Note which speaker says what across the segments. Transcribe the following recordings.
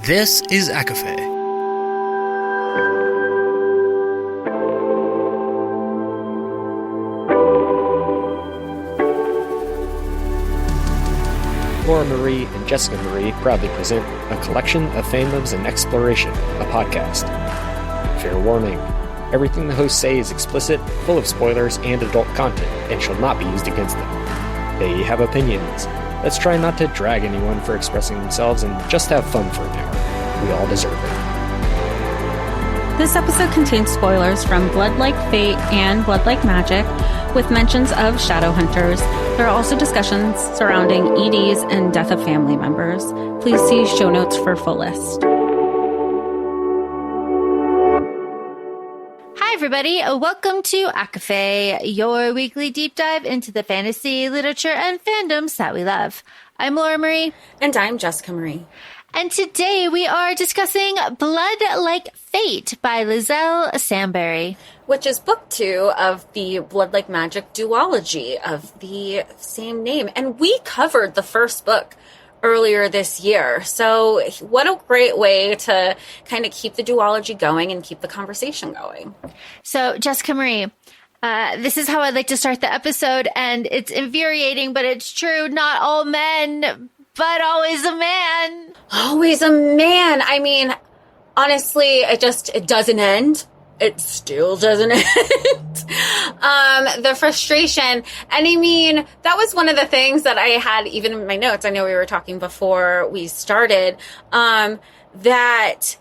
Speaker 1: This is ACOFAE.
Speaker 2: Laura Marie and Jessica Marie proudly present a collection of fandoms and exploration, a podcast. Fair warning, everything the hosts say is explicit, full of spoilers and adult content, and shall not be used against them. They have opinions. Let's try not to drag anyone for expressing themselves and just have fun for an hour. We all deserve it.
Speaker 3: This episode contains spoilers from Blood Like Fate and Blood Like Magic, with mentions of shadow hunters. There are also discussions surrounding EDs and death of family members. Please see show notes for full list.
Speaker 4: Hi, everybody. Welcome to ACOFAE, your weekly deep dive into the fantasy, literature, and fandoms that we love. I'm Laura Marie.
Speaker 3: And I'm Jessica Marie.
Speaker 4: And today we are discussing Blood Like Fate by Lizelle Sambury,
Speaker 3: which is book 2 of the Blood Like Magic duology of the same name. And we covered the first book earlier this year. So what a great way to kind of keep the duology going and keep the conversation going.
Speaker 4: So, Jessica Marie, this is how I'd like to start the episode, and it's infuriating, but it's true. Not all men, but always a man.
Speaker 3: Always a man. I mean, honestly, it doesn't end. It still doesn't end. The frustration. And I mean, that was one of the things that I had even in my notes. I know we were talking before we started, that,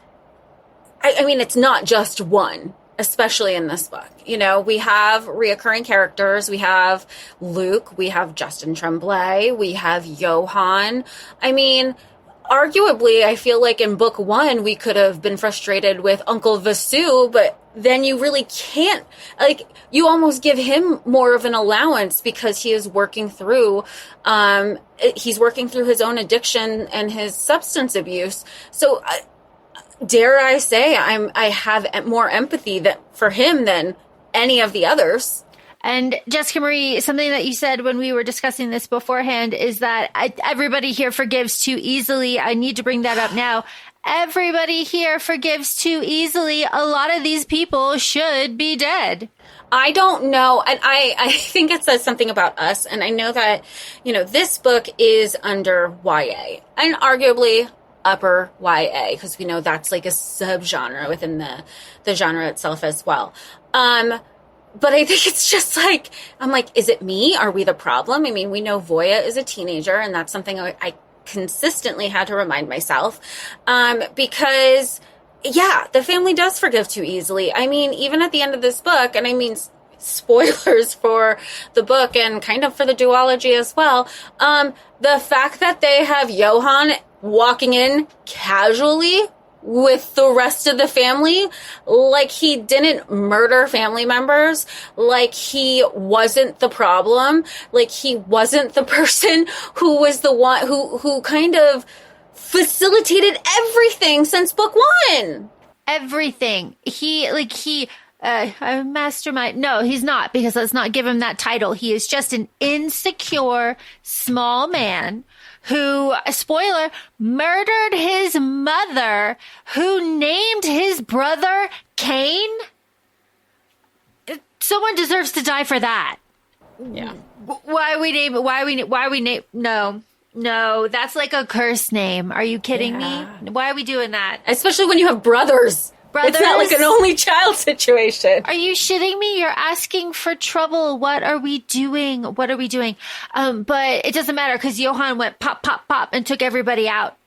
Speaker 3: I mean, it's not just one, especially in this book. You know, we have reoccurring characters. We have Luke. We have Justin Tremblay. We have Johann. I mean, arguably, I feel like in book 1, we could have been frustrated with Uncle Vasu, but then you really can't, like, you almost give him more of an allowance because he is working through, he's working through his own addiction and his substance abuse. So, dare I say, I have more empathy for him than any of the others.
Speaker 4: And Jessica Marie, something that you said when we were discussing this beforehand is that everybody here forgives too easily. I need to bring that up now. Everybody here forgives too easily. A lot of these people should be dead.
Speaker 3: I don't know. And I think it says something about us. And I know that, you know, this book is under YA and arguably upper YA, because we know that's like a subgenre within the genre itself as well. But I think it's just like, I'm like, is it me? Are we the problem? I mean, we know Voya is a teenager, and that's something I consistently had to remind myself. Because, yeah, the family does forgive too easily. I mean, even at the end of this book, and I mean, spoilers for the book and kind of for the duology as well, the fact that they have Johann walking in casually with the rest of the family, like he didn't murder family members, like he wasn't the problem, like he wasn't the person who was the one who kind of facilitated everything since book 1.
Speaker 4: Everything. A mastermind. No, he's not, because let's not give him that title. He is just an insecure, small man who, spoiler, murdered his mother, who named his brother Cain. Someone deserves to die for that.
Speaker 3: Yeah.
Speaker 4: Why we name? No, that's like a curse name. Are you kidding me? Why are we doing that?
Speaker 3: Especially when you have brothers. It's not like an only child situation.
Speaker 4: Are you shitting me? You're asking for trouble. What are we doing? But it doesn't matter because Johann went pop, pop, pop and took everybody out.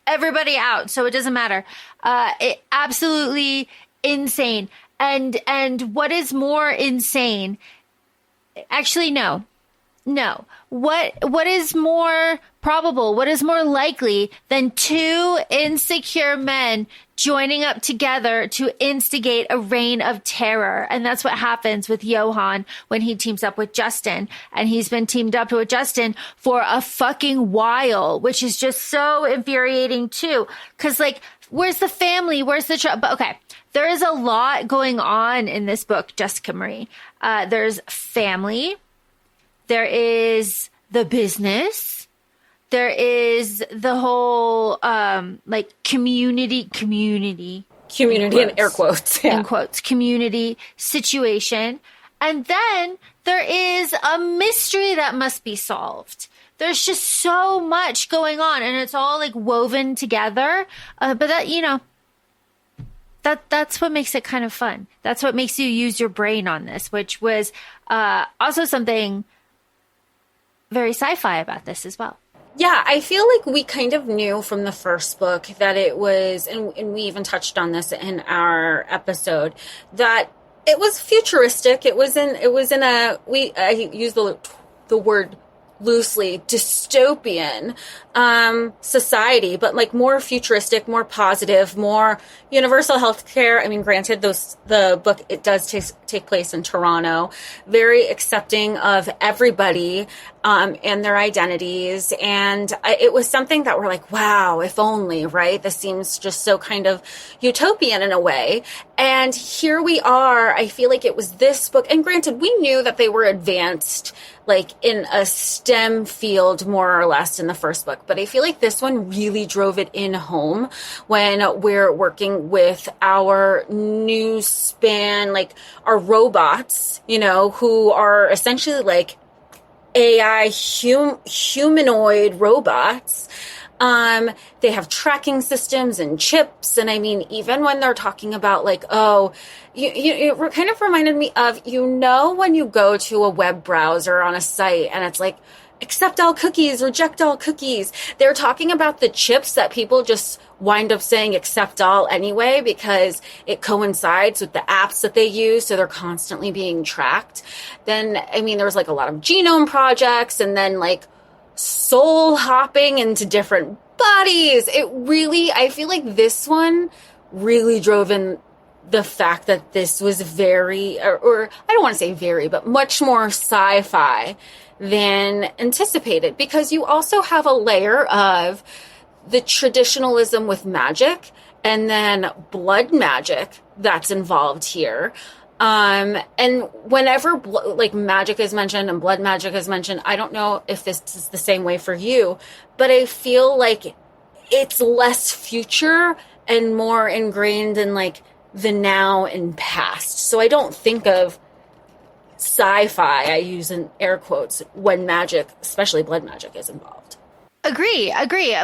Speaker 4: So it doesn't matter. It absolutely insane. And what is more insane? Actually, no. What is more probable? What is more likely than 2 insecure men joining up together to instigate a reign of terror? And that's what happens with Johann when he teams up with Justin. And he's been teamed up with Justin for a fucking while, which is just so infuriating too. Cause like, where's the family? Where's the trouble? But okay, there is a lot going on in this book, Jessica Marie. There's family. There is the business. There is the whole like community
Speaker 3: in air quotes,
Speaker 4: in quotes, community situation. And then there is a mystery that must be solved. There's just so much going on, and it's all like woven together. But that, you know, that's what makes it kind of fun. That's what makes you use your brain on this, which was also something very sci-fi about this as well.
Speaker 3: Yeah, I feel like we kind of knew from the first book that it was, and we even touched on this in our episode, that it was futuristic. I use the word loosely, dystopian society, but like more futuristic, more positive, more universal healthcare. I mean, granted, the book, it does take place in Toronto, very accepting of everybody and their identities. And it was something that we're like, wow, if only, right? This seems just so kind of utopian in a way. And here we are. I feel like it was this book. And granted, we knew that they were advanced, like in a STEM field, more or less, in the first book. But I feel like this one really drove it in home when we're working with our new span, like our robots, you know, who are essentially like AI humanoid robots. They have tracking systems and chips. And I mean, even when they're talking about like, oh, it kind of reminded me of, you know, when you go to a web browser on a site and it's like, accept all cookies, reject all cookies. They're talking about the chips that people just wind up saying accept all anyway, because it coincides with the apps that they use. So they're constantly being tracked. Then, I mean, there was like a lot of genome projects, and then like soul hopping into different bodies. I feel like this one really drove in the fact that this was very, or I don't want to say very, but much more sci-fi than anticipated, because you also have a layer of the traditionalism with magic and then blood magic that's involved here. And whenever like magic is mentioned and blood magic is mentioned, I don't know if this is the same way for you, but I feel like it's less future and more ingrained in like the now and past. So I don't think of sci-fi, I use in air quotes, when magic, especially blood magic, is involved.
Speaker 4: Agree.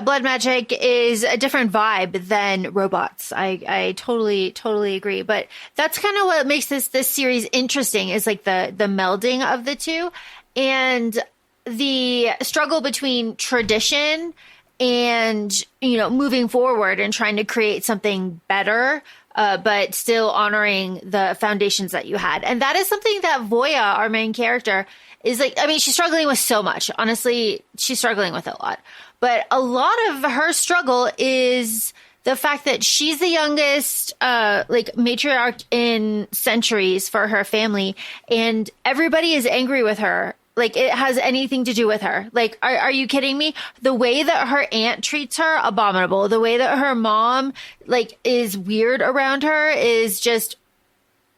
Speaker 4: Blood magic is a different vibe than robots. I totally agree. But that's kind of what makes this series interesting, is like the melding of the two and the struggle between tradition and, you know, moving forward and trying to create something better, but still honoring the foundations that you had. And that is something that Voya, our main character, is like, I mean, she's struggling with so much. Honestly, she's struggling with a lot. But a lot of her struggle is the fact that she's the youngest, like matriarch in centuries for her family. And everybody is angry with her. Like, it has anything to do with her. Like, are you kidding me? The way that her aunt treats her, abominable. The way that her mom, like, is weird around her is just,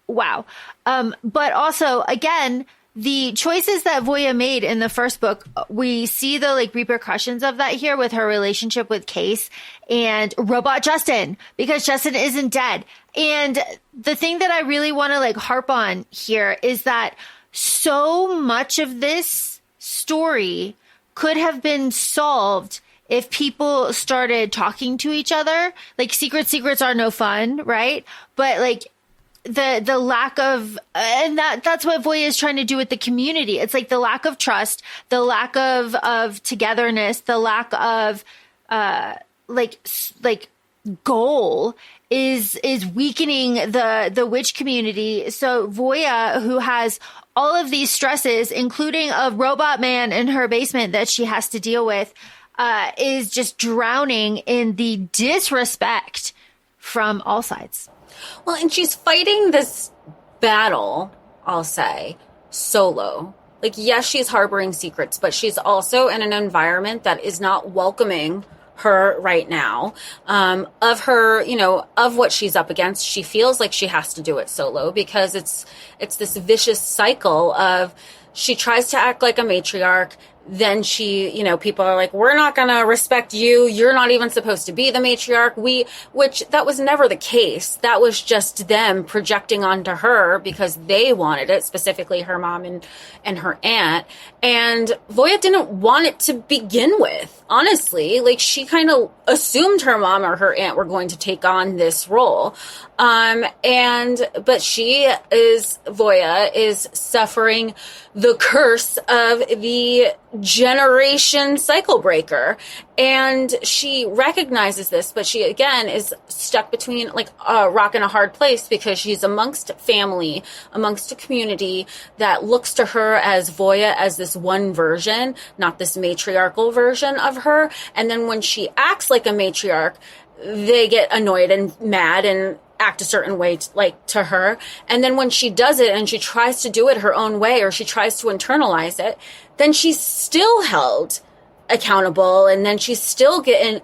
Speaker 4: wow. But also, again, the choices that Voya made in the first book, we see the like repercussions of that here with her relationship with Case and Robot Justin, because Justin isn't dead. And the thing that I really want to like harp on here is that so much of this story could have been solved if people started talking to each other. Like, secrets are no fun, right? But like the lack of, and that's what Voya is trying to do with the community. It's like the lack of trust, the lack of togetherness, the lack of like goal is weakening the witch community. So Voya, who has all of these stresses, including a robot man in her basement that she has to deal with, is just drowning in the disrespect from all sides.
Speaker 3: Well, and she's fighting this battle, I'll say, solo. Like, yes, she's harboring secrets, but she's also in an environment that is not welcoming her right now, of her, you know, of what she's up against. She feels like she has to do it solo because it's this vicious cycle of she tries to act like a matriarch. Then she, people are like, we're not going to respect you. You're not even supposed to be the matriarch. Which that was never the case. That was just them projecting onto her because they wanted it, specifically her mom and her aunt. And Voya didn't want it to begin with, honestly. Like, she kind of assumed her mom or her aunt were going to take on this role. But Voya is suffering the curse of the generation cycle breaker. And she recognizes this, but she, again, is stuck between like a rock and a hard place because she's amongst family, amongst a community that looks to her as Voya as this one version, not this matriarchal version of her. And then when she acts like a matriarch, they get annoyed and mad and act a certain way to her. And then when she does it and she tries to do it her own way, or she tries to internalize it, then she's still held accountable. And then she's still and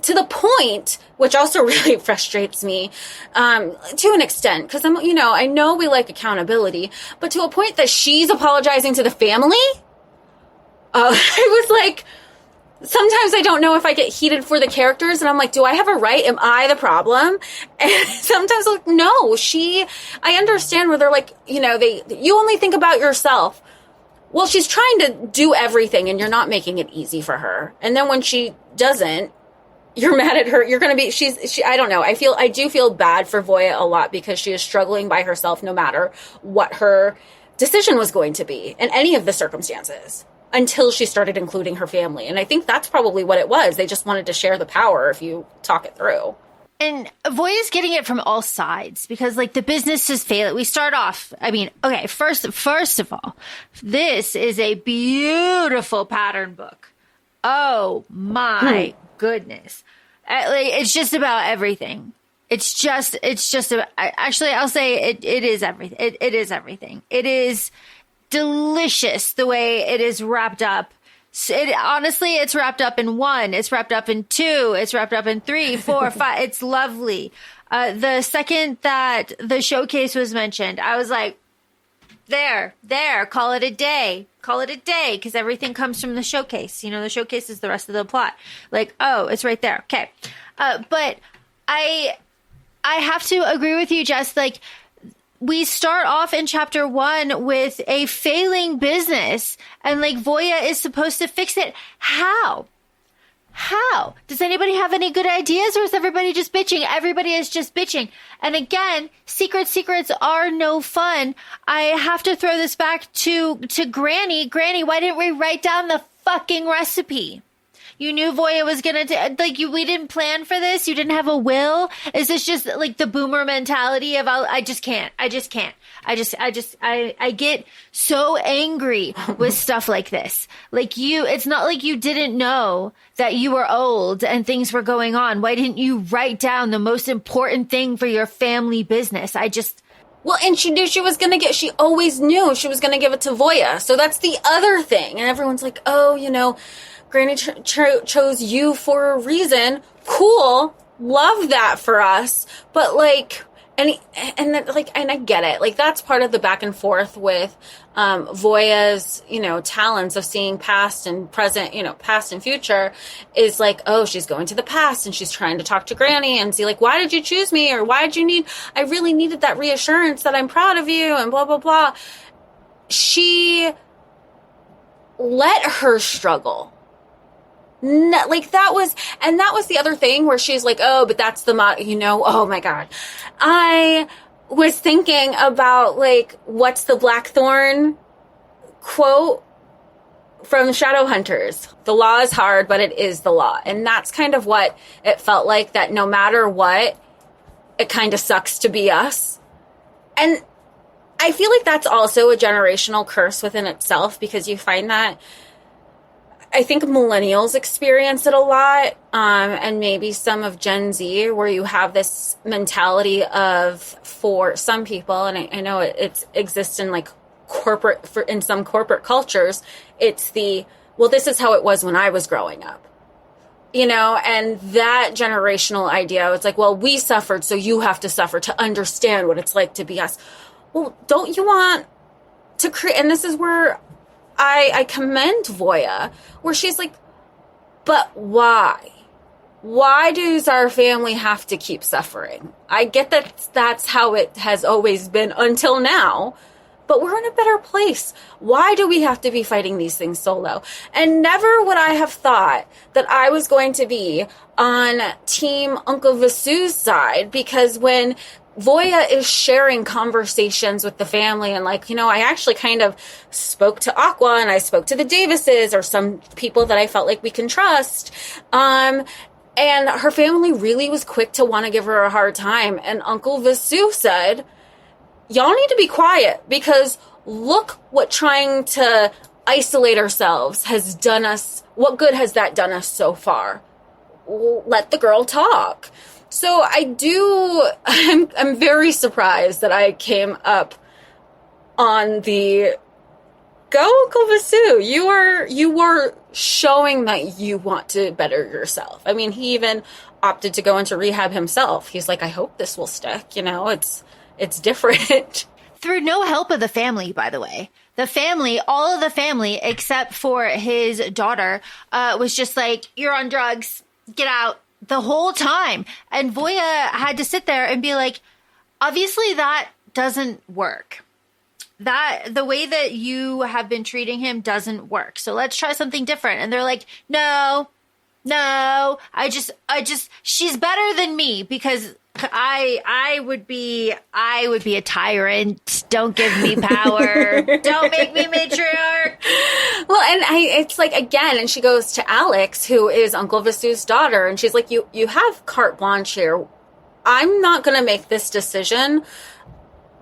Speaker 3: to the point, which also really frustrates me, to an extent, because I know we like accountability, but to a point that she's apologizing to the family. I was like, sometimes I don't know if I get heated for the characters and I'm like, do I have a right? Am I the problem? And sometimes I'm like, no, I understand where they're like, you only think about yourself. Well, she's trying to do everything and you're not making it easy for her. And then when she doesn't, you're mad at her. You're going to be, I don't know. I do feel bad for Voya a lot because she is struggling by herself no matter what her decision was going to be in any of the circumstances, until she started including her family. And I think that's probably what it was. They just wanted to share the power if you talk it through.
Speaker 4: And Voya's getting it from all sides because, like, the business is failing. We start off, okay, first of all, this is a beautiful pattern book. Oh, my goodness. It's just about everything. It's just about, actually, I'll say it is everything. It is everything. It is delicious the way it is wrapped up. Honestly, it's wrapped up in 1. It's wrapped up in 2. It's wrapped up in 3, 4, 5. It's lovely. The second that the showcase was mentioned, I was like, there, call it a day. Call it a day, because everything comes from the showcase. The showcase is the rest of the plot. Like, oh, it's right there. Okay. But I have to agree with you, Jess. Like, we start off in chapter 1 with a failing business, and like Voya is supposed to fix it. How? Does anybody have any good ideas, or is everybody just bitching? Everybody is just bitching. And again, secrets are no fun. I have to throw this back to Granny. Granny, why didn't we write down the fucking recipe? You knew Voya was going to, we didn't plan for this. You didn't have a will. Is this just like the boomer mentality of, I just can't. I get so angry with stuff like this. It's not like you didn't know that you were old and things were going on. Why didn't you write down the most important thing for your family business?
Speaker 3: Well, and she knew she always knew she was going to give it to Voya. So that's the other thing. And everyone's like, oh, Granny chose you for a reason. Cool. Love that for us. But and I get it. Like, that's part of the back and forth with Voya's, talents of seeing past and present, past and future, is like, oh, she's going to the past and she's trying to talk to Granny and see like, why did you choose me? Or I really needed that reassurance that I'm proud of you and blah, blah, blah. She let her struggle. No, that was the other thing where she's like, oh, but that's oh my God. I was thinking about what's the Blackthorn quote from Shadowhunters? The law is hard, but it is the law. And that's kind of what it felt like, that no matter what, it kind of sucks to be us. And I feel like that's also a generational curse within itself, because you find that I think millennials experience it a lot, and maybe some of Gen Z, where you have this mentality of, for some people, and I know it exists in in some corporate cultures, it's this is how it was when I was growing up, and that generational idea, it's like, well, we suffered, so you have to suffer to understand what it's like to be us. Well, don't you want to create, and this is where I commend Voya, where she's like, but why? Why does our family have to keep suffering? I get that that's how it has always been until now, but we're in a better place. Why do we have to be fighting these things solo? And never would I have thought that I was going to be on Team Uncle Vasu's side, because when Voya is sharing conversations with the family and like, I actually kind of spoke to Aqua and I spoke to the Davises or some people that I felt like we can trust. And her family really was quick to want to give her a hard time. And Uncle Vasu said, y'all need to be quiet, because look what trying to isolate ourselves has done us. What good has that done us so far? Let the girl talk. So I'm very surprised that I came up on the go Uncle Vasu. You were showing that you want to better yourself. I mean, he even opted to go into rehab himself. He's like, I hope this will stick. It's different.
Speaker 4: Through no help of the family, by the way. The family, all of the family, except for his daughter, was just like, you're on drugs, get out, the whole time. And Voya had to sit there and be like, obviously that doesn't work. That the way that you have been treating him doesn't work. So let's try something different. And they're like, no, she's better than me, because I would be a tyrant. Don't give me power. Don't make me matriarch.
Speaker 3: Well, and it's like, again, and she goes to Alex, who is Uncle Vasu's daughter, and she's like, you have carte blanche here. I'm not going to make this decision,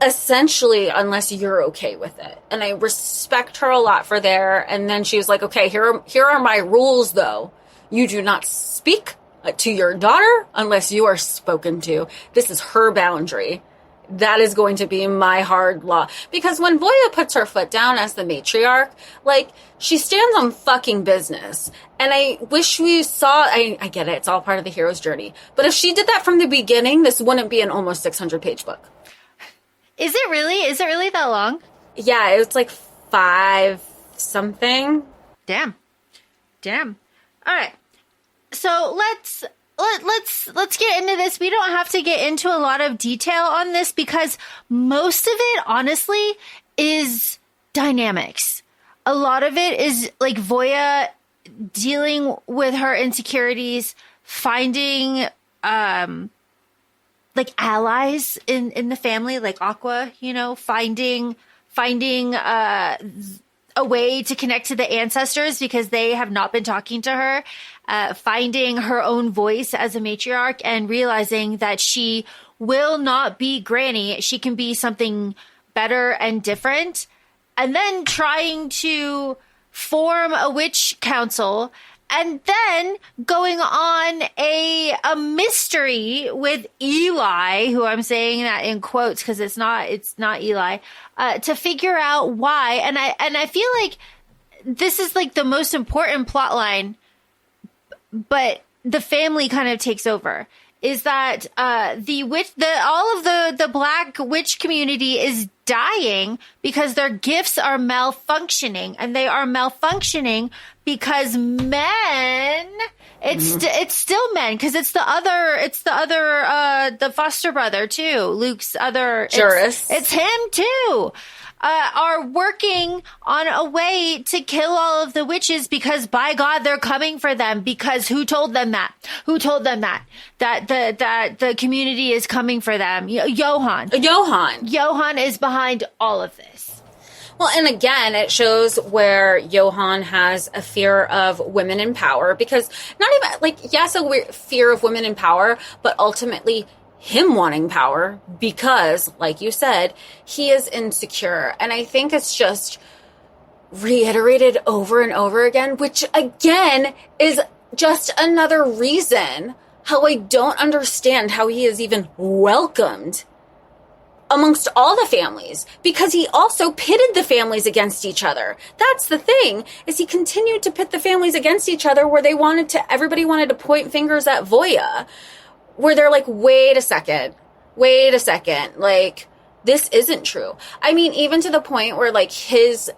Speaker 3: essentially, unless you're okay with it. And I respect her a lot for there. And then she was like, okay, here are my rules, though. You do not speak to your daughter unless you are spoken to. This is her boundary. That is going to be my hard law. Because when Voya puts her foot down as the matriarch, like, she stands on fucking business. And I wish we saw, I get it, it's all part of the hero's journey. But if she did that from the beginning, this wouldn't be an almost 600-page book.
Speaker 4: Is it really? Is it really that long?
Speaker 3: Yeah, it's like 5 something.
Speaker 4: Damn. All right. So let's get into this. We don't have to get into a lot of detail on this, because most of it, honestly, is dynamics. A lot of it is like Voya dealing with her insecurities, finding like allies in the family, like Aqua, finding a way to connect to the ancestors because they have not been talking to her, finding her own voice as a matriarch and realizing that she will not be Granny. She can be something better and different. And then trying to form a witch council, and then going on a mystery with Eli, who I'm saying that in quotes because it's not Eli, to figure out why. And I feel like this is like the most important plot line, but the family kind of takes over. Is that all of the Black witch community is dying because their gifts are malfunctioning, and they are malfunctioning because men. It's still men, because it's the foster brother too, Luke's other
Speaker 3: Juris.
Speaker 4: It's him too. Are working on a way to kill all of the witches because, by God, they're coming for them. Because who told them that? That the community is coming for them? Johan is behind all of this.
Speaker 3: Well, and again, it shows where Johan has a fear of women in power, because not even like, yes, a fear of women in power, but ultimately him wanting power because, like you said, he is insecure. And I think it's just reiterated over and over again, which again is just another reason how I don't understand how he is even welcomed amongst all the families, because he also pitted the families against each other. That's the thing, is he continued to pit the families against each other, where everybody wanted to point fingers at Voya, where they're like, wait a second. Like, this isn't true. I mean, even to the point where like his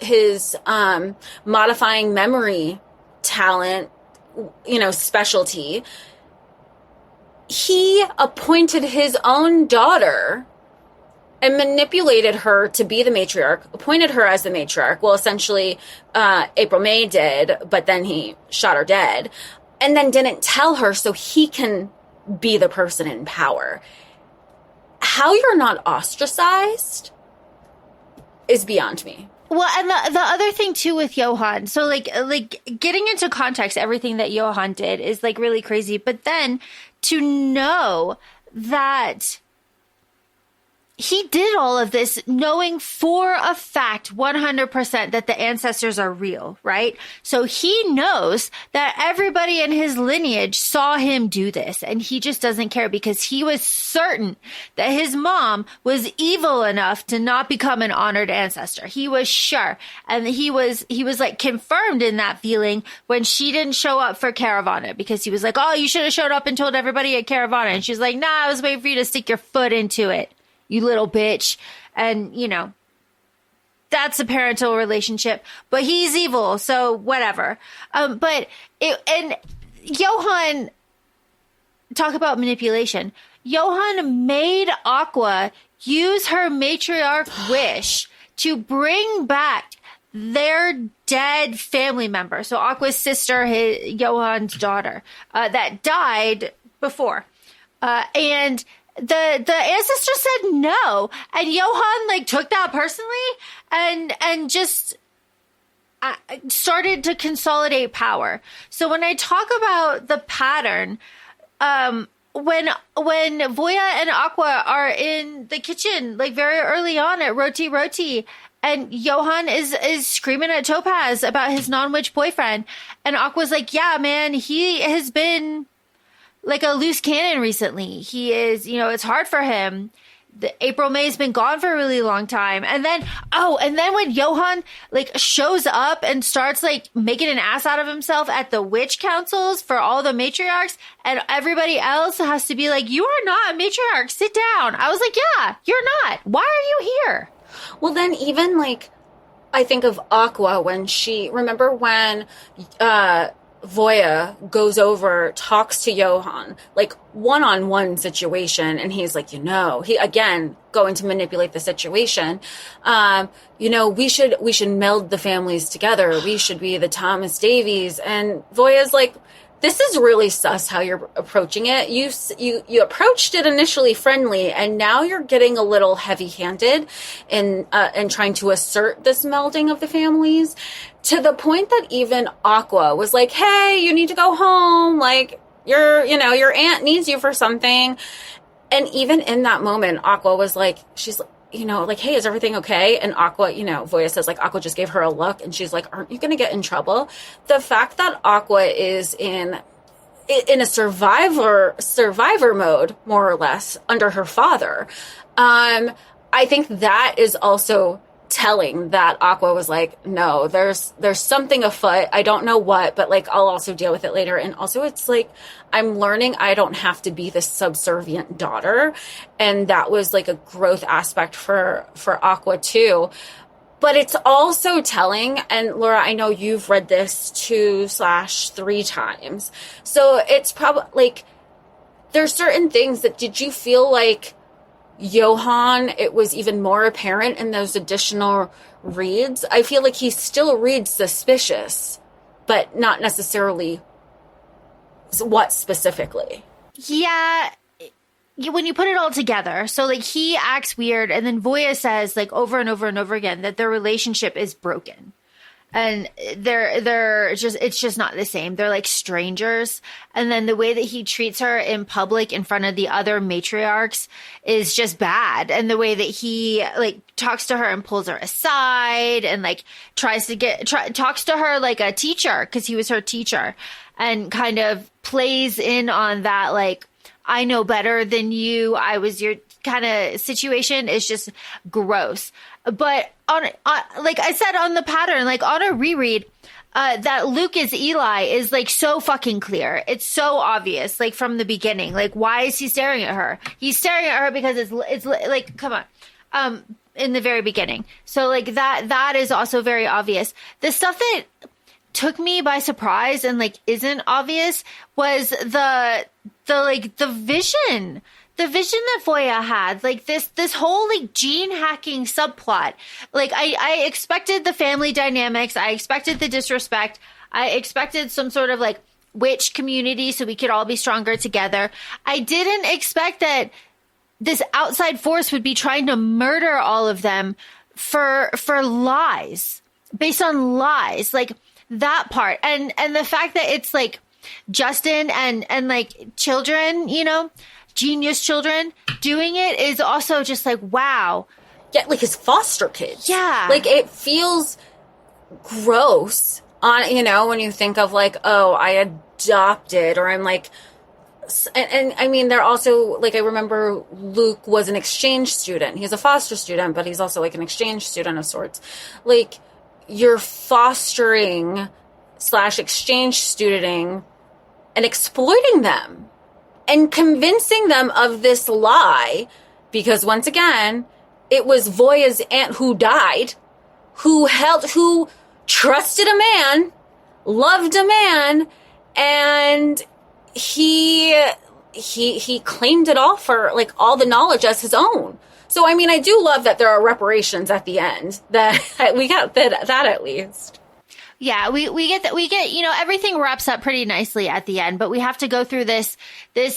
Speaker 3: modifying memory talent, specialty, he appointed his own daughter and manipulated her to be the matriarch, appointed her as the matriarch. Well, essentially, April May did, but then he shot her dead, and then didn't tell her so he can be the person in power. How you're not ostracized is beyond me.
Speaker 4: Well, and the other thing too with Johan, so like getting into context, everything that Johan did is like really crazy. But then to know that he did all of this knowing for a fact 100% that the ancestors are real, right? So he knows that everybody in his lineage saw him do this, and he just doesn't care because he was certain that his mom was evil enough to not become an honored ancestor. He was sure. And he was like confirmed in that feeling when she didn't show up for Caravana, because he was like, oh, you should have showed up and told everybody at Caravana. And she's like, nah, I was waiting for you to stick your foot into it, you little bitch. And, that's a parental relationship, but he's evil, so whatever. And Johan, talk about manipulation. Johan made Aqua use her matriarch wish to bring back their dead family member. So Aqua's sister, Johan's daughter, that died before. And the ancestor said no, and Johan took that personally and just started to consolidate power. So when I talk about the pattern, when Voya and Aqua are in the kitchen, very early on at Roti Roti, and Johan is screaming at Topaz about his non-witch boyfriend, and Aqua's like, yeah, man, he has been like a loose cannon recently. He is, it's hard for him. The April May's been gone for a really long time. And then when Johan shows up and starts making an ass out of himself at the witch councils for all the matriarchs, and everybody else has to be like, you are not a matriarch, sit down. I was like, yeah, you're not. Why are you here?
Speaker 3: Well, then even I think of Aqua when remember when, Voya goes over, talks to Johan, one-on-one situation, and he's like, he again going to manipulate the situation. We should meld the families together. We should be the Thomas Davies. And Voya's like, this is really sus how you're approaching it. You approached it initially friendly, and now you're getting a little heavy-handed in trying to assert this melding of the families, to the point that even Aqua was like, hey, you need to go home. Your aunt needs you for something. And even in that moment, Aqua was like, she's hey, is everything okay? And Aqua, Voya says Aqua just gave her a look, and she's like, aren't you going to get in trouble? The fact that Aqua is in a survivor mode, more or less, under her father, I think that is also telling that Aqua was like, no, there's something afoot. I don't know what, but I'll also deal with it later. And also it's I'm learning I don't have to be this subservient daughter. And that was a growth aspect for Aqua too. But it's also telling, and Laura, I know you've read this 2/3 times. So it's probably there's certain things that, did you feel Johan, it was even more apparent in those additional reads? I feel he still reads suspicious, but not necessarily what specifically. Yeah,
Speaker 4: when you put it all together, so he acts weird, and then Voya says over and over and over again that their relationship is broken. And it's just not the same. They're strangers. And then the way that he treats her in public in front of the other matriarchs is just bad. And the way that he talks to her and pulls her aside and talks to her like a teacher, because he was her teacher, and kind of plays in on that, I know better than you, I was your kind of situation, is just gross. But like I said on the pattern, on a reread, that Luke is Eli is so fucking clear. It's so obvious, from the beginning. Why is he staring at her? He's staring at her because it's come on. in the very beginning. So like that is also very obvious. The stuff that took me by surprise and like isn't obvious was the vision. The vision that Voya had, like this whole like gene hacking subplot. Like I expected the family dynamics. I expected the disrespect. I expected some sort of like witch community so we could all be stronger together. I didn't expect that this outside force would be trying to murder all of them for lies, based on lies, like that part. And the fact that it's like Justin and like children, you know, genius children doing it is also just like, wow.
Speaker 3: Yeah, like his foster kids.
Speaker 4: Yeah.
Speaker 3: Like it feels gross on, you know, when you think of like, oh, I adopted, or I'm like, and I mean, they're also like, I remember Luke was an exchange student. He's a foster student, but he's also like an exchange student of sorts. Like you're fostering / exchange studenting and exploiting them and convincing them of this lie, because once again, it was Voya's aunt who died, who trusted a man, loved a man, and he claimed it all for like all the knowledge as his own. So I mean, I do love that there are reparations at the end, that we got that at least.
Speaker 4: Yeah, we get that. We get, you know, everything wraps up pretty nicely at the end, but we have to go through this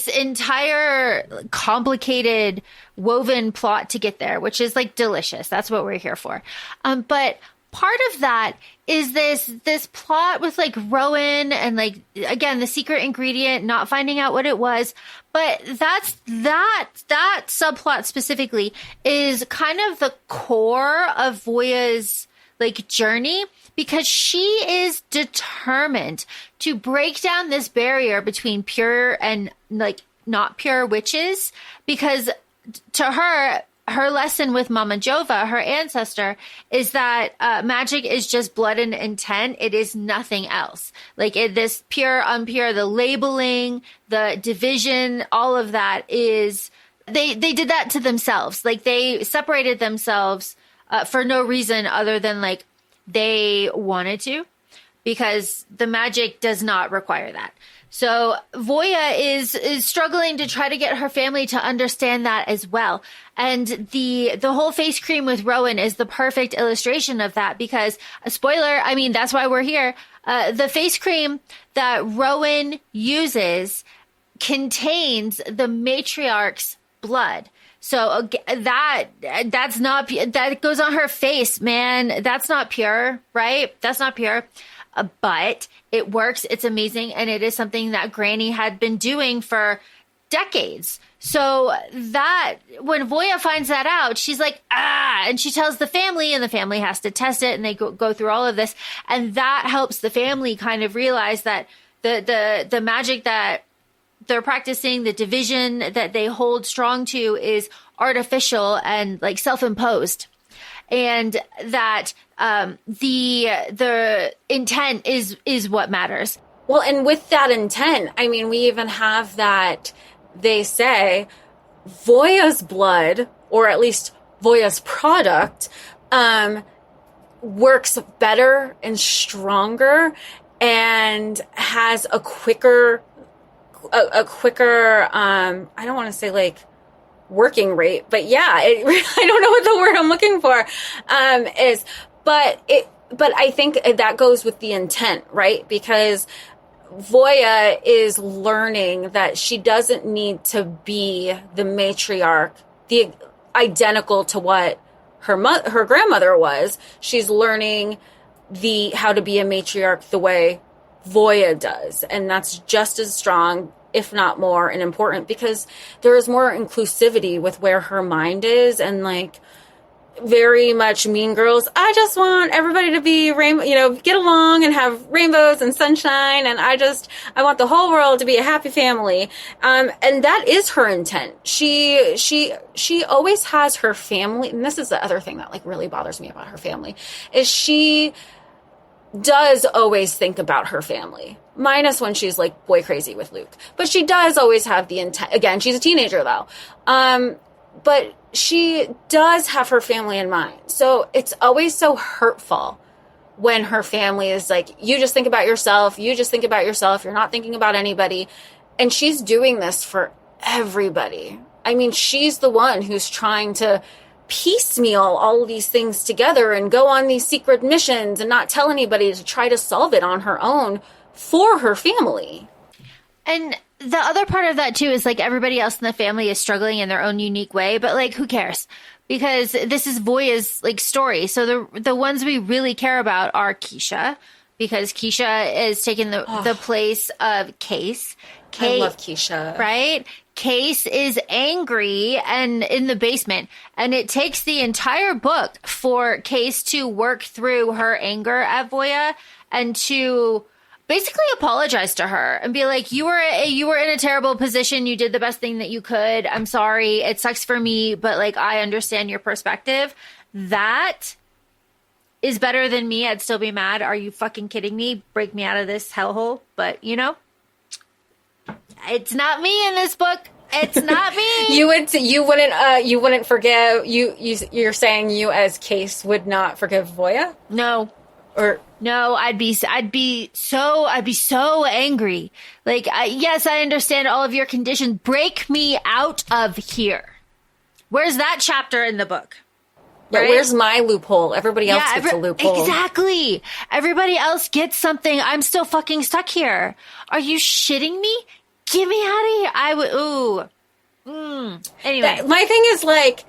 Speaker 4: entire complicated woven plot to get there, which is like delicious. That's what we're here for. But part of that is this plot with like Rowan and like, again, the secret ingredient, not finding out what it was. But that subplot specifically is kind of the core of Voya's like journey, because she is determined to break down this barrier between pure and like not pure witches, because to her lesson with Mama Jova, her ancestor, is that magic is just blood and intent. It is nothing else. Like this pure, unpure, the labeling, the division, all of that is, they did that to themselves. Like they separated themselves for no reason other than like they wanted to, because the magic does not require that. So Voya is struggling to try to get her family to understand that as well. And the whole face cream with Rowan is the perfect illustration of that, because a spoiler, I mean, that's why we're here. The face cream that Rowan uses contains the matriarch's blood. So that's not, that goes on her face, man. That's not pure, right? That's not pure. But it works. It's amazing. And it is something that Granny had been doing for decades. So that when Voya finds that out, she's like, and she tells the family, and the family has to test it, and they go through all of this. And that helps the family kind of realize that the magic that they're practicing, the division that they hold strong to, is artificial and like self-imposed. And that the intent is what matters.
Speaker 3: Well, and with that intent, I mean, we even have that they say Voya's blood, or at least Voya's product, works better and stronger and has a quicker, I don't want to say like working rate, but yeah, I don't know what the word I'm looking for is, but I think that goes with the intent, right? Because Voya is learning that she doesn't need to be the matriarch, the identical to what her grandmother was. She's learning how to be a matriarch the way Voya does, and that's just as strong, if not more, and important, because there is more inclusivity with where her mind is, and like very much Mean Girls. I just want everybody to be get along and have rainbows and sunshine, and I want the whole world to be a happy family. And that is her intent. She always has her family, and this is the other thing that like really bothers me about her family, is she does always think about her family, minus when she's like boy crazy with Luke. But she does always have the intent. Again, she's a teenager though. But she does have her family in mind. So it's always so hurtful when her family is like, you just think about yourself. You just think about yourself. You're not thinking about anybody. And she's doing this for everybody. I mean, she's the one who's trying to piecemeal all of these things together and go on these secret missions and not tell anybody to try to solve it on her own for her family.
Speaker 4: And the other part of that too is like everybody else in the family is struggling in their own unique way, but like who cares? Because this is Voya's like story. So the ones we really care about are Keisha, because Keisha is taking the place of Case.
Speaker 3: I love Keisha.
Speaker 4: Right? Case is angry and in the basement, and it takes the entire book for Case to work through her anger at Voya and to basically apologize to her and be like, you were in a terrible position. You did the best thing that you could. I'm sorry. It sucks for me, but like, I understand your perspective. That is better than me. I'd still be mad. Are you fucking kidding me? Break me out of this hellhole. But you know, it's not me in this book. It's not me.
Speaker 3: You wouldn't forgive. You're saying you as Case would not forgive Voya?
Speaker 4: No.
Speaker 3: Or
Speaker 4: no, I'd be so angry. Like, yes, I understand all of your conditions. Break me out of here. Where's that chapter in the book?
Speaker 3: Yeah, right? Where's my loophole? Everybody else gets a loophole.
Speaker 4: Exactly. Everybody else gets something. I'm still fucking stuck here. Are you shitting me? Get me out of here. I would. Anyway,
Speaker 3: my thing is like,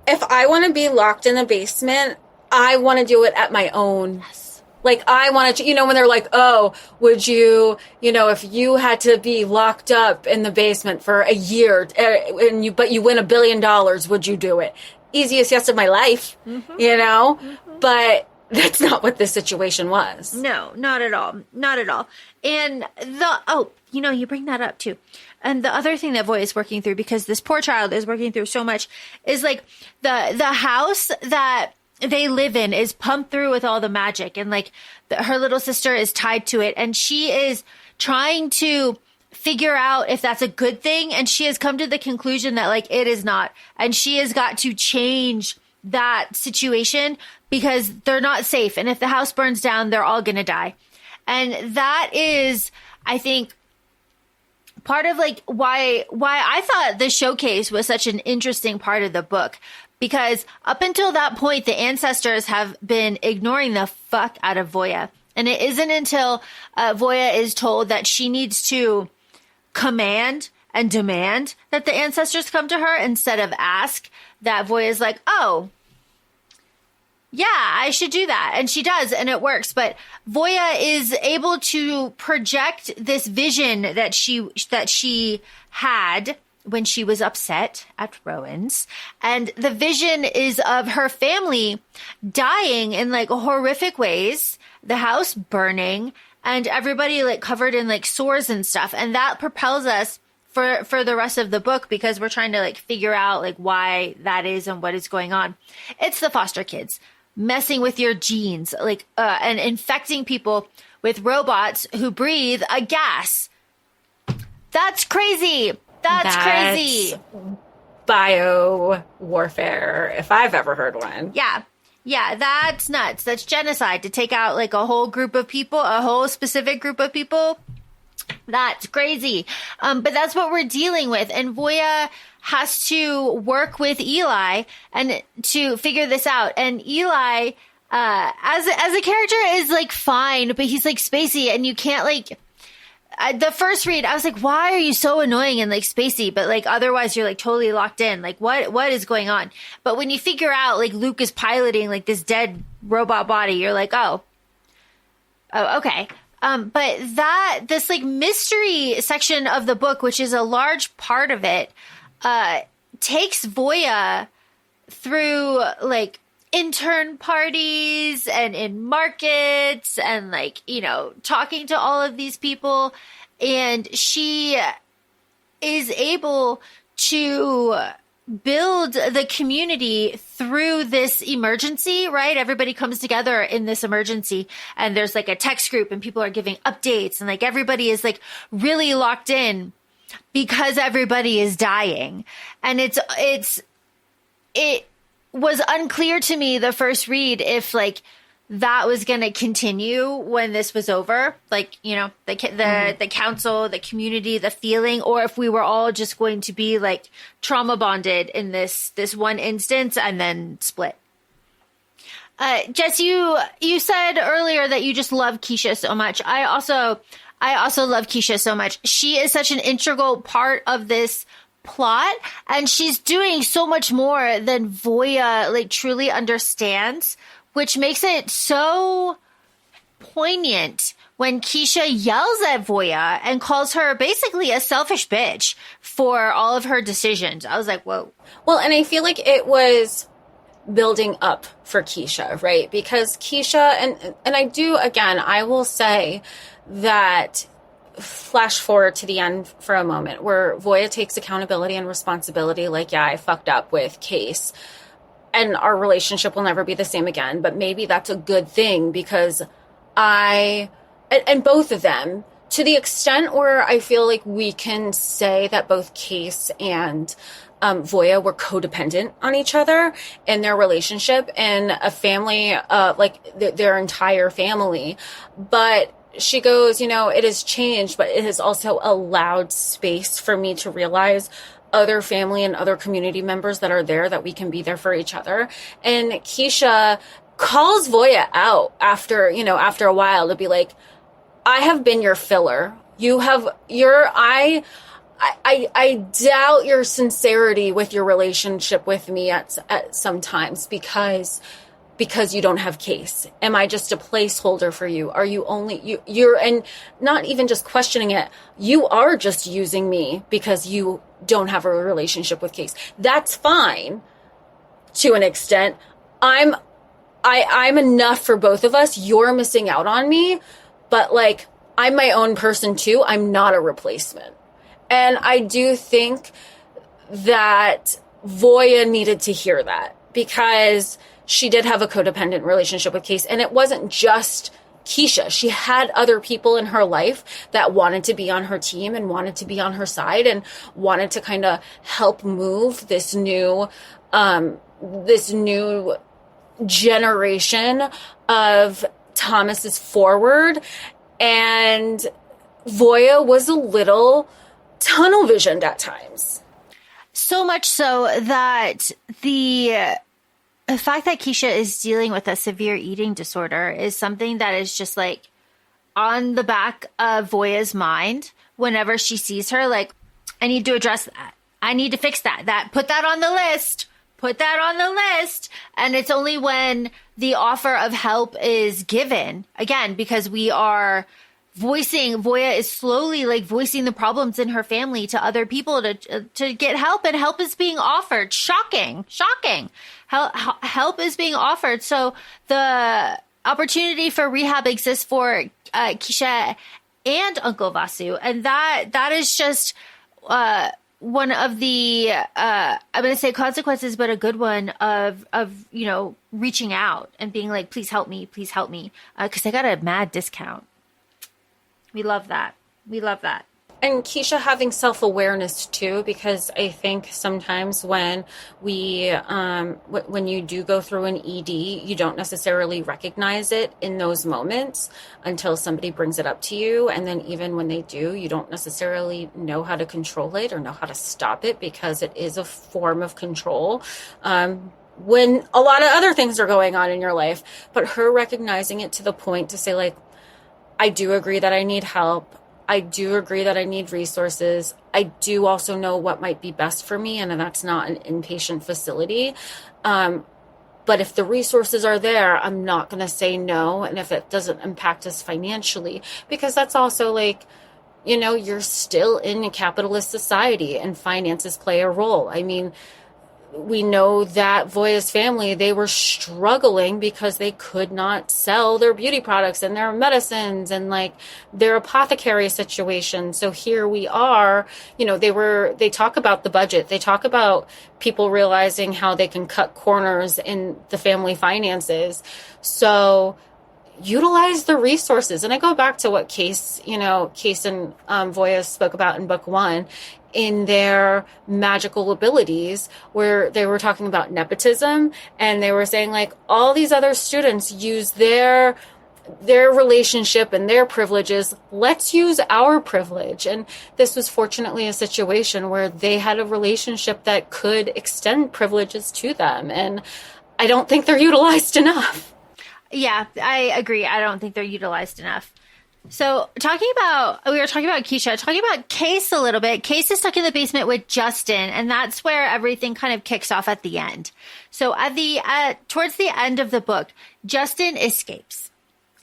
Speaker 3: if I want to be locked in the basement, I want to do it at my own.
Speaker 4: Yes.
Speaker 3: Like, I wanted to, when they're like, oh, would you, if you had to be locked up in the basement for a year but you win $1 billion, would you do it? Easiest yes of my life, But that's not what this situation was.
Speaker 4: No, not at all. Not at all. And you bring that up too. And the other thing that Voya is working through, because this poor child is working through so much, is like the house that they live in is pumped through with all the magic, and like her little sister is tied to it, and she is trying to figure out if that's a good thing, and she has come to the conclusion that like it is not, and she has got to change that situation because they're not safe, and if the house burns down, they're all gonna die. And that is, I think, part of like why I thought the showcase was such an interesting part of the book. Because up until that point, the ancestors have been ignoring the fuck out of Voya. And it isn't until Voya is told that she needs to command and demand that the ancestors come to her instead of ask, that Voya is like, oh, yeah, I should do that. And she does, and it works. But Voya is able to project this vision that she had when she was upset at Rowan's. And the vision is of her family dying in like horrific ways, the house burning, and everybody like covered in like sores and stuff. And that propels us for the rest of the book, because we're trying to like figure out like why that is and what is going on. It's the foster kids messing with your genes, like, and infecting people with robots who breathe a gas. That's crazy. That's crazy.
Speaker 3: Bio warfare, if I've ever heard one.
Speaker 4: Yeah. Yeah, that's nuts. That's genocide, to take out like a whole group of people, a whole specific group of people. That's crazy. But that's what we're dealing with. And Voya has to work with Eli and to figure this out. And Eli, as a character is like fine, but he's like spacey, and you can't like, the first read, I was like, why are you so annoying and like spacey? But like, otherwise you're like totally locked in. Like what is going on? But when you figure out like Luke is piloting like this dead robot body, you're like, oh, okay. But this like mystery section of the book, which is a large part of it, takes Voya through like intern parties and in markets and like, talking to all of these people. And she is able to build the community through this emergency, right? Everybody comes together in this emergency, and there's like a text group, and people are giving updates, and like everybody is like really locked in because everybody is dying. And it's it was unclear to me the first read if like that was going to continue when this was over, like, you know, the council, the community, the feeling, or if we were all just going to be like trauma bonded in this one instance and then split. Jess, you said earlier that you just love Keisha so much. I also love Keisha so much. She is such an integral part of this plot, and she's doing so much more than Voya like truly understands, which makes it so poignant when Keisha yells at Voya and calls her basically a selfish bitch for all of her decisions. I was like, whoa.
Speaker 3: Well, and I feel like it was building up for Keisha, right? Because Keisha, and I do, again, I will say that, flash forward to the end for a moment, where Voya takes accountability and responsibility, like, yeah, I fucked up with Case, and our relationship will never be the same again, but maybe that's a good thing, because and both of them, to the extent where I feel like we can say that both Case and Voya were codependent on each other in their relationship and a family, like their entire family. But she goes, you know, it has changed, but it has also allowed space for me to realize other family and other community members that are there, that we can be there for each other. And Keisha calls Voya out after a while to be like, I have been your filler. I doubt your sincerity with your relationship with me at sometimes because you don't have Case. Am I just a placeholder for you? Are you only you're, and not even just questioning it, you are just using me because you don't have a relationship with Case. That's fine to an extent. I'm enough for both of us. You're missing out on me, but like, I'm my own person too. I'm not a replacement. And I do think that Voya needed to hear that, because she did have a codependent relationship with Case. And it wasn't just Keisha. She had other people in her life that wanted to be on her team and wanted to be on her side and wanted to kind of help move this new generation of Thomases forward. And Voya was a little tunnel visioned at times.
Speaker 4: So much so that the fact that Keisha is dealing with a severe eating disorder is something that is just like on the back of Voya's mind whenever she sees her. Like, I need to address that. I need to fix that. Put that on the list. Put that on the list. And it's only when the offer of help is given, again, because we are Voya is slowly like voicing the problems in her family to other people to get help, and help is being offered. Shocking. Help is being offered. So the opportunity for rehab exists for Keisha and Uncle Vasu. And that is just one of the, I'm going to say consequences, but a good one of, you know, reaching out and being like, please help me. Because I got a mad discount. We love that.
Speaker 3: And Keisha having self-awareness too, because I think sometimes when when you do go through an ED, you don't necessarily recognize it in those moments until somebody brings it up to you. And then even when they do, you don't necessarily know how to control it or know how to stop it, because it is a form of control. When a lot of other things are going on in your life, but her recognizing it to the point to say like, I do agree that I need help. I do agree that I need resources. I do also know what might be best for me, and that's not an inpatient facility. But if the resources are there, I'm not going to say no. And if it doesn't impact us financially, because that's also like, you know, you're still in a capitalist society and finances play a role. I mean, we know that Voya's family, they were struggling because they could not sell their beauty products and their medicines and like their apothecary situation. So here we are, you know, they talk about the budget. They talk about people realizing how they can cut corners in the family finances. So utilize the resources. And I go back to what Case and Voya spoke about in book 1. in their magical abilities, where they were talking about nepotism, and they were saying like all these other students use their relationship and their privileges. Let's use our privilege. And this was fortunately a situation where they had a relationship that could extend privileges to them. And I don't think they're utilized enough.
Speaker 4: Yeah, I agree. I don't think they're utilized enough. So we were talking about Keisha, talking about Case a little bit. Case is stuck in the basement with Justin, and that's where everything kind of kicks off at the end. So towards the end of the book, Justin escapes.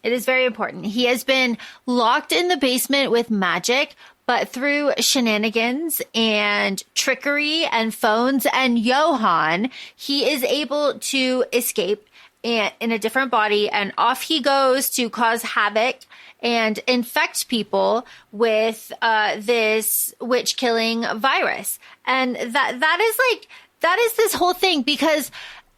Speaker 4: It is very important. He has been locked in the basement with magic, but through shenanigans and trickery and phones and Johan, he is able to escape in a different body, and off he goes to cause havoc and infect people with this witch-killing virus. And that is this whole thing, because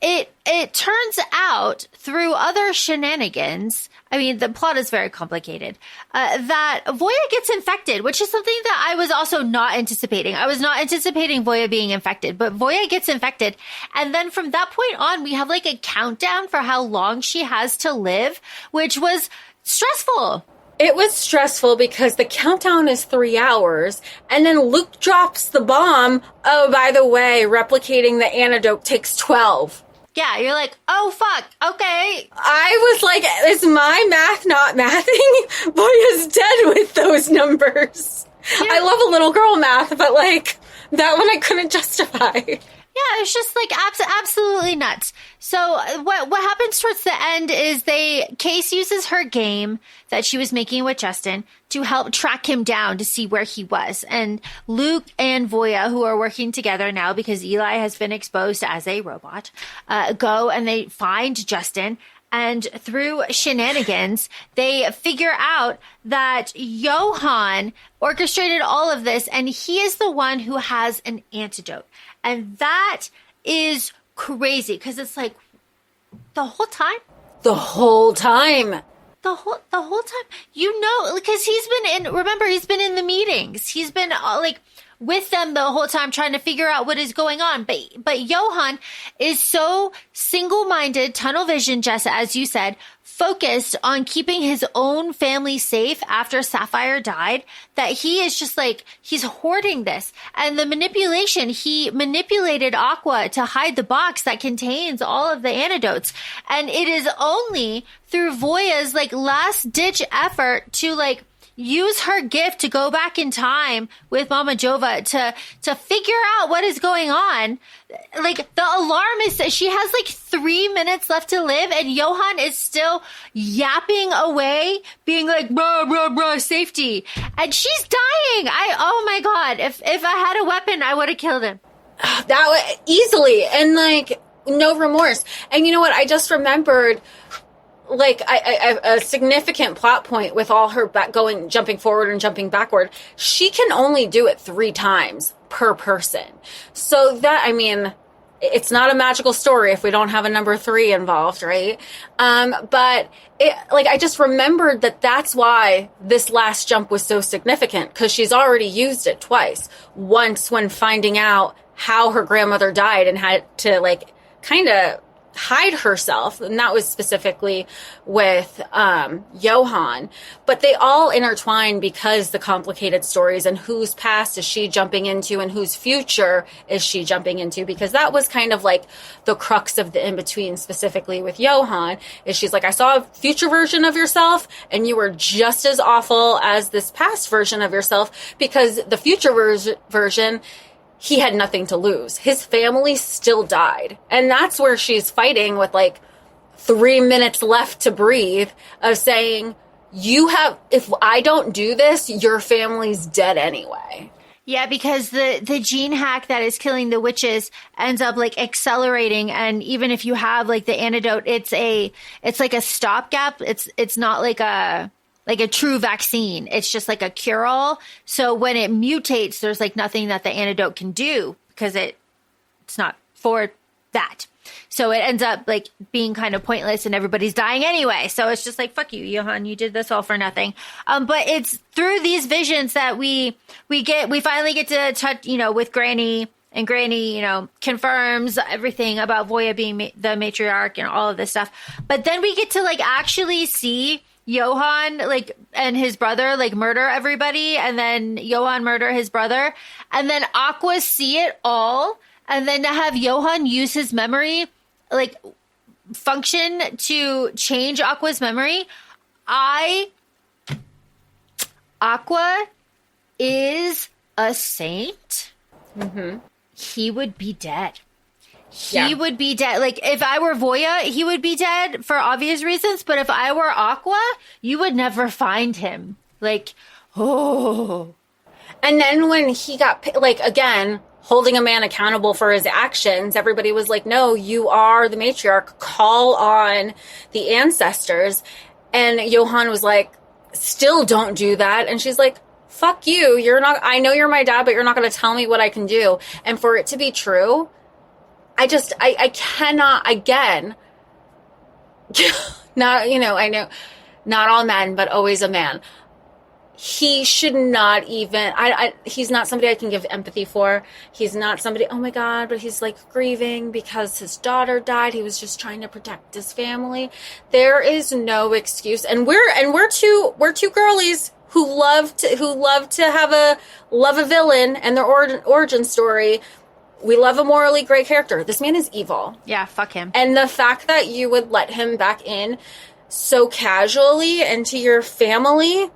Speaker 4: it turns out through other shenanigans, I mean, the plot is very complicated, that Voya gets infected, which is something that I was also not anticipating. I was not anticipating Voya being infected, but Voya gets infected. And then from that point on, we have like a countdown for how long she has to live, which was stressful.
Speaker 3: It was stressful because the countdown is 3 hours, and then Luke drops the bomb. Oh, by the way, replicating the antidote takes 12.
Speaker 4: Yeah, you're like, oh, fuck, okay.
Speaker 3: I was like, is my math not mathing? Voya's dead with those numbers. Yeah. I love a little girl math, but like, that one I couldn't justify.
Speaker 4: Yeah, it's just like absolutely nuts. So what happens towards the end is Case uses her game that she was making with Justin to help track him down to see where he was. And Luke and Voya, who are working together now because Eli has been exposed as a robot, go and they find Justin. And through shenanigans, they figure out that Johan orchestrated all of this, and he is the one who has an antidote. And that is crazy, because it's like the whole time.
Speaker 3: The whole time.
Speaker 4: The whole time. You know, because he's been in the meetings. He's been with them the whole time trying to figure out what is going on. But Johan is so single-minded, tunnel vision, Jessa, as you said, focused on keeping his own family safe after Sapphire died, that he is just like, he's hoarding this. And the manipulation, he manipulated Aqua to hide the box that contains all of the antidotes. And it is only through Voya's last ditch effort to use her gift to go back in time with Mama Jova to figure out what is going on. The alarm is that she has 3 minutes left to live, and Johan is still yapping away, being like, bruh, safety. And she's dying. Oh my God. If I had a weapon, I would have killed him.
Speaker 3: That would easily. And no remorse. And you know what? I just remembered a significant plot point with all her jumping forward and jumping backward. She can only do it 3 times per person. So that, I mean, it's not a magical story if we don't have a number 3 involved, right? But I just remembered that's why this last jump was so significant, because she's already used it twice. Once when finding out how her grandmother died and had to kind of hide herself, and that was specifically with Johan, but they all intertwine because the complicated stories and whose past is she jumping into and whose future is she jumping into, because that was kind of the crux of the in-between, specifically with Johan, is she's like, I saw a future version of yourself and you were just as awful as this past version of yourself, because the future version, he had nothing to lose. His family still died. And that's where she's fighting with 3 minutes left to breathe, of saying, if I don't do this, your family's dead anyway.
Speaker 4: Yeah, because the gene hack that is killing the witches ends up accelerating. And even if you have the antidote, it's like a stopgap. It's not like a true vaccine. It's just a cure-all. So when it mutates, there's nothing that the antidote can do, because it's not for that. So it ends up like being kind of pointless and everybody's dying anyway. So it's just like, fuck you, Johan, you did this all for nothing. But it's through these visions that we finally get to touch, with Granny, and Granny, confirms everything about Voya being the matriarch and all of this stuff. But then we get to like actually see Johan and his brother murder everybody, and then Johan murder his brother, and then Aqua see it all, and then to have Johan use his memory function to change Aqua's memory. Aqua is a saint.
Speaker 3: Mm-hmm.
Speaker 4: He would be dead. He would be dead. Like, if I were Voya, he would be dead for obvious reasons. But if I were Aqua, you would never find him. Like, oh.
Speaker 3: And then when he got, again, holding a man accountable for his actions, everybody was like, no, you are the matriarch. Call on the ancestors. And Johan was like, still don't do that. And she's like, fuck you. I know you're my dad, but you're not going to tell me what I can do. And for it to be true, I cannot, again, I know not all men, but always a man. He should not even, he's not somebody I can give empathy for. He's not somebody, oh my God, but he's grieving because his daughter died. He was just trying to protect his family. There is no excuse. And we're two girlies who love to love a villain and their origin story. We love a morally great character. This man is evil.
Speaker 4: Yeah, fuck him.
Speaker 3: And the fact that you would let him back in so casually into your family,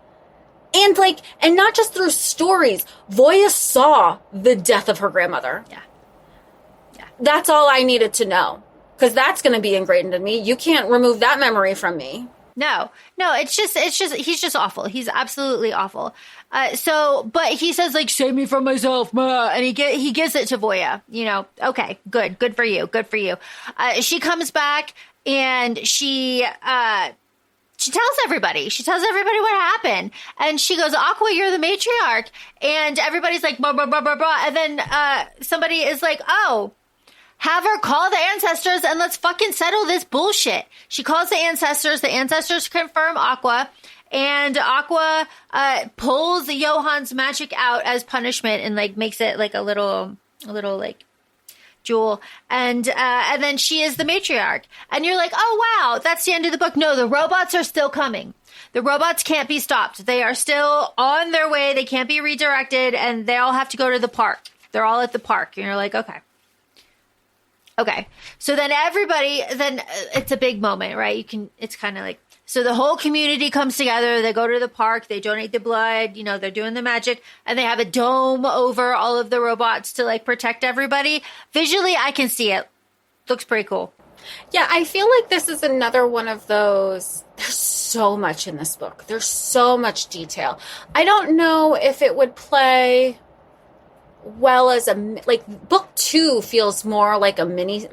Speaker 3: and not just through stories. Voya saw the death of her grandmother.
Speaker 4: Yeah.
Speaker 3: That's all I needed to know, because that's going to be ingrained in me. You can't remove that memory from me.
Speaker 4: No, it's just, he's just awful. He's absolutely awful. But he says save me from myself, ma, and he gives it to Voya, okay, good for you. She comes back and she tells everybody what happened. And she goes, Aqua, you're the matriarch. And everybody's like, blah, blah, blah, blah, blah. And then, somebody is like, oh, have her call the ancestors and let's fucking settle this bullshit. She calls the ancestors confirm Aqua, and Aqua pulls Johan's magic out as punishment and makes it a little jewel, and then she is the matriarch. And you're like, oh wow, that's the end of the book. No, the robots are still coming. The robots can't be stopped. They are still on their way. They can't be redirected, and they all have to go to the park. They're all at the park, and you're like, Okay. So then it's a big moment, right? It's kind of so the whole community comes together. They go to the park. They donate the blood. They're doing the magic, and they have a dome over all of the robots to protect everybody. Visually, I can see it. Looks pretty cool.
Speaker 3: Yeah, I feel like this is another one of those. There's so much in this book. There's so much detail. I don't know if it would play well as book 2 feels more like a mini,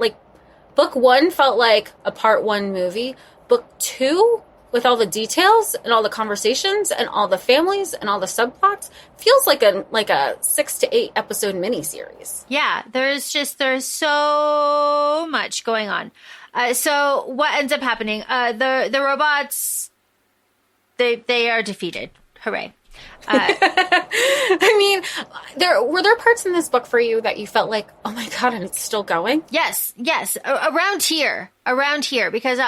Speaker 3: book 1 felt like a part 1 movie. Book 2, with all the details and all the conversations and all the families and all the subplots, feels like a 6 to 8 episode miniseries.
Speaker 4: Yeah, there's so much going on. So what ends up happening? The robots, they are defeated. Hooray.
Speaker 3: I mean, were there parts in this book for you that you felt like, oh my God, and it's still going?
Speaker 4: Yes. Around here, because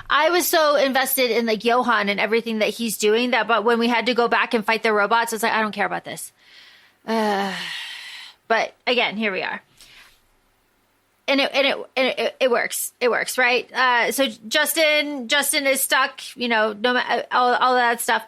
Speaker 4: I was so invested in Johan and everything that he's doing but when we had to go back and fight the robots, it's I don't care about this. But again, here we are. And it works. It works, right? So Justin is stuck, no matter all that stuff.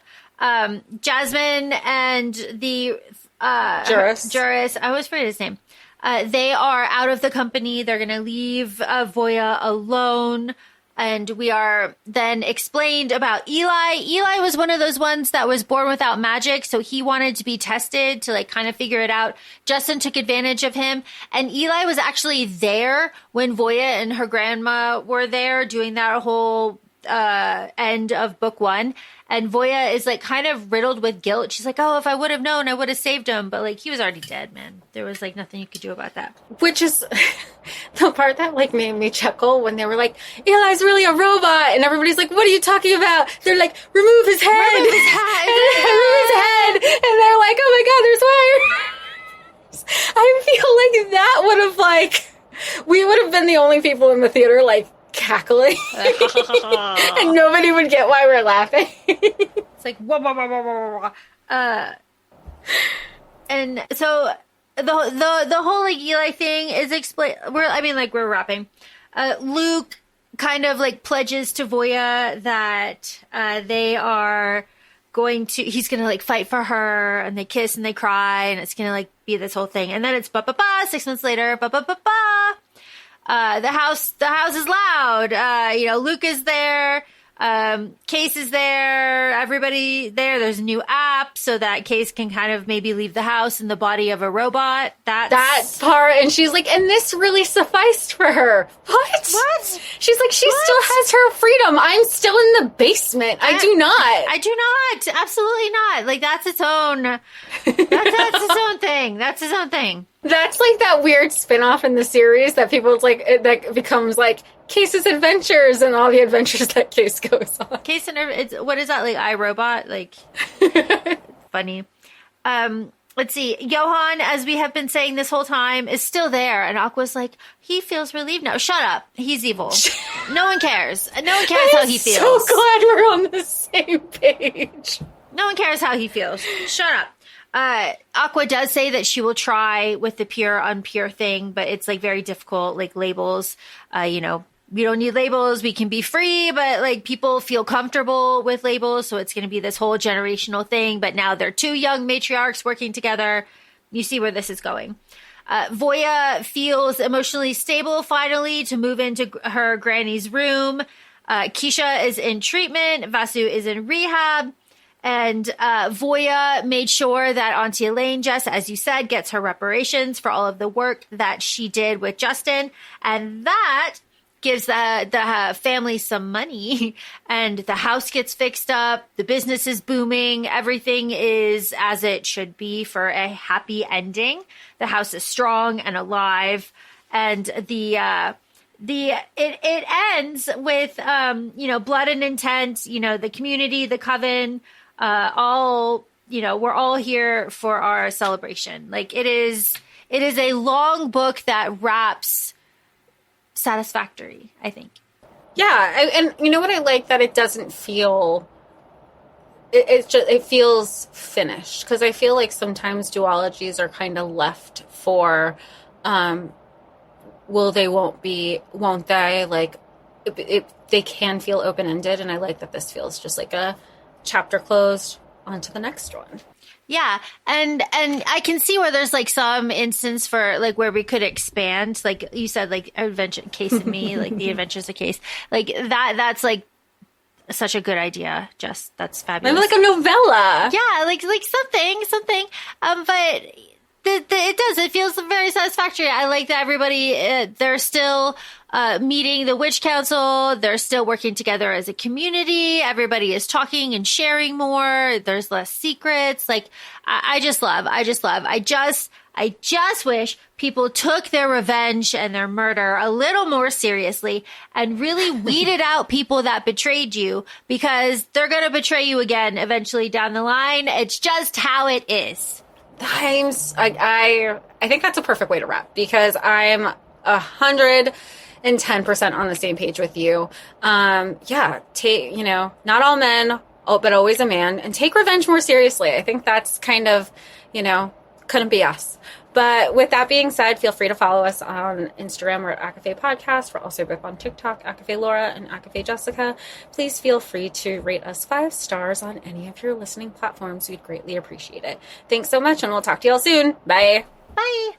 Speaker 4: Jasmine and the Juris, I always forget his name. They are out of the company. They're going to leave Voya alone. And we are then explained about Eli. Eli was one of those ones that was born without magic, so he wanted to be tested to kind of figure it out. Justin took advantage of him, and Eli was actually there when Voya and her grandma were there doing that whole end of book 1. And Voya is kind of riddled with guilt. She's like, oh, if I would have known, I would have saved him. But he was already dead, man. There was nothing you could do about that.
Speaker 3: Which is the part that like made me chuckle when they were like, Eli's really a robot, and everybody's like, what are you talking about? They're like, remove his head.
Speaker 4: Remove his head.
Speaker 3: Remove his head. And they're like, oh my god, there's wires. I feel like that would have like, we would have been the only people in the theater like cackling. And nobody would get why we're laughing.
Speaker 4: It's like, wah, wah, wah, wah, wah, wah. And so the whole like Eli thing is explained. We're wrapping. Luke kind of like pledges to Voya that they are he's gonna like fight for her, and they kiss and they cry, and it's gonna like be this whole thing. And then it's 6 months later, the house is loud. Luke is there. Case is there, everybody there. There's a new app so that Case can kind of maybe leave the house in the body of a robot.
Speaker 3: That part, and she's like, and this really sufficed for her. What? She's like, she still has her freedom. I'm still in the basement. I do not.
Speaker 4: Absolutely not. Like, that's its own, that's its own thing. That's its own thing.
Speaker 3: That's like that weird spin-off in the series that people like, that becomes like, Case's adventures and all the adventures that Case goes on.
Speaker 4: Case and what is that, like iRobot? Like funny. Let's see. Johan, as we have been saying this whole time, is still there, and Aqua's like, he feels relieved now. Shut up. He's evil. No one cares. No one cares how he feels.
Speaker 3: So glad we're on the same page.
Speaker 4: No one cares how he feels. Shut up. Aqua does say that she will try with the pure unpure thing, but it's like very difficult, like labels, we don't need labels. We can be free, but like people feel comfortable with labels. So it's going to be this whole generational thing. But now they're two young matriarchs working together. You see where this is going. Voya feels emotionally stable finally to move into her granny's room. Keisha is in treatment. Vasu is in rehab. And Voya made sure that Auntie Elaine, Jess, as you said, gets her reparations for all of the work that she did with Justin. And that gives the family some money, and the house gets fixed up. The business is booming. Everything is as it should be for a happy ending. The house is strong and alive, and it ends with blood and intent. The community, the coven, we're all here for our celebration. Like it is a long book that wraps satisfactory, I think.
Speaker 3: Yeah, and you know what I like, that it doesn't feel, it feels finished, because I feel like sometimes duologies are kind of left for won't they, like they can feel open-ended, and I like that this feels just like a chapter closed, on to the next one.
Speaker 4: Yeah, and I can see where there's like some instance for like where we could expand, like you said, like adventure Case and Me, like the Adventures of Case, like that's like such a good idea. Just that's fabulous.
Speaker 3: Maybe like a novella.
Speaker 4: Yeah, like something. But it does. It feels very satisfactory. I like that everybody they're still meeting the witch council. They're still working together as a community. Everybody is talking and sharing more. There's less secrets. Like I just love. I just wish people took their revenge and their murder a little more seriously and really weeded out people that betrayed you, because they're going to betray you again eventually down the line. It's just how it is.
Speaker 3: I think that's a perfect way to wrap, because I'm 110% on the same page with you. Take, not all men, but always a man, and take revenge more seriously. I think that's kind of, couldn't be us. But with that being said, feel free to follow us on Instagram. We're at ACOFAE Podcast. We're also both on TikTok, ACOFAE Laura and ACOFAE Jessica. Please feel free to rate us 5 stars on any of your listening platforms. We'd greatly appreciate it. Thanks so much, and we'll talk to you all soon. Bye.
Speaker 4: Bye.